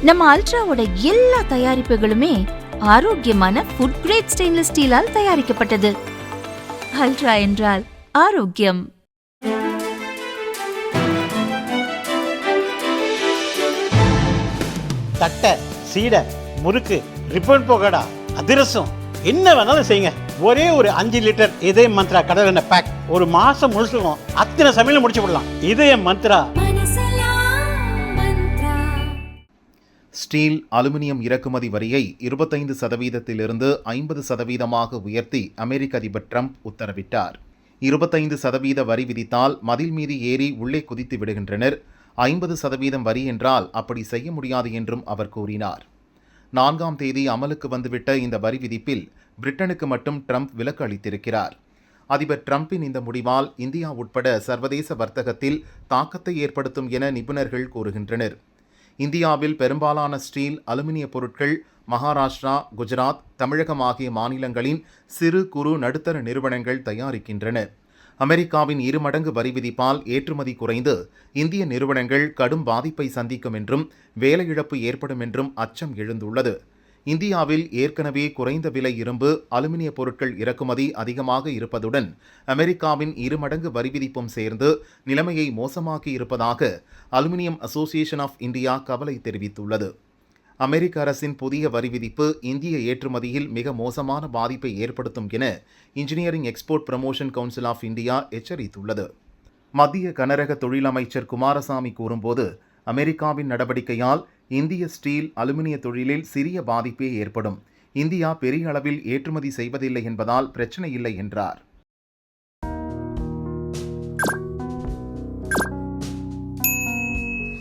நம்ம அல்ட்ராவோட எல்லா தயாரிப்புகளுமே ஆரோக்கியமான ஃபுட் கிரேட் ஸ்டெயின்லெஸ் ஸ்டீலால் தயாரிக்கப்பட்டது. அல்ட்ரா என்றால் ஆரோக்கியம். தட்டை, சீடை, முறுக்கு, ரிப்பன் பக்கோடா, அதிரசம் என்ன வேணாலும் செய்யுங்க. ஒரே ஒரு 5 லிட்டர் இதய மந்த்ரா கடல் எண்ணெய் பேக் ஒரு மாசம் முழுசுக்கும் அத்தனை சமையல் முடிச்சு விடலாம். இதய மந்த்ரா. ஸ்டீல், அலுமினியம் இறக்குமதி வரியை 25% 50% உயர்த்தி அமெரிக்க அதிபர் ட்ரம்ப் உத்தரவிட்டார். 25% வரி விதித்தால் மதில் மீது ஏறி உள்ளே குதித்து விடுகின்றனர். 50% வரி என்றால் அப்படி செய்ய முடியாது என்றும் அவர் கூறினார். 4ஆம் தேதி அமலுக்கு வந்துவிட்ட இந்த வரி விதிப்பில் பிரிட்டனுக்கு மட்டும் ட்ரம்ப் விலக்கு அளித்திருக்கிறார். அதிபர் ட்ரம்பின் இந்த முடிவால் இந்தியா உட்பட சர்வதேச வர்த்தகத்தில் தாக்கத்தை ஏற்படுத்தும் என நிபுணர்கள் கூறுகின்றனர். இந்தியாவில் பெரும்பாலான ஸ்டீல், அலுமினிய பொருட்கள் மகாராஷ்டிரா, குஜராத், தமிழகம் ஆகிய மாநிலங்களின் சிறு குறு நடுத்தர நிறுவனங்கள் தயாரிக்கின்றன. அமெரிக்காவின் 2 மடங்கு வரி விதிப்பால் ஏற்றுமதி குறைந்து இந்திய நிறுவனங்கள் கடும் பாதிப்பை சந்திக்கும் என்றும் வேலை இழப்பு ஏற்படும் என்றும் அச்சம் எழுந்துள்ளது. இந்தியாவில் ஏற்கனவே குறைந்த விலை இரும்பு, அலுமினிய பொருட்கள் இறக்குமதி அதிகமாக இருப்பதுடன் அமெரிக்காவின் 2 மடங்கு வரி விதிப்பும் சேர்ந்து நிலைமையை மோசமாக்கி இருப்பதாக அலுமினியம் அசோசியேஷன் ஆஃப் இந்தியா கவலை தெரிவித்துள்ளது. அமெரிக்க அரசின் புதிய வரி விதிப்பு இந்திய ஏற்றுமதியில் மிக மோசமான பாதிப்பை ஏற்படுத்தும் என engineering export promotion council of India எச்சரித்துள்ளது. மத்திய கனரக தொழில் அமைச்சர் குமாரசாமி கூறும்போது, அமெரிக்காவின் நடவடிக்கையால் இந்திய ஸ்டீல், அலுமினிய தொழிலில் சிறிய பாதிப்பே ஏற்படும். இந்தியா பெரிய அளவில் ஏற்றுமதி செய்வதில்லை என்பதால் பிரச்சனை இல்லை என்றார்.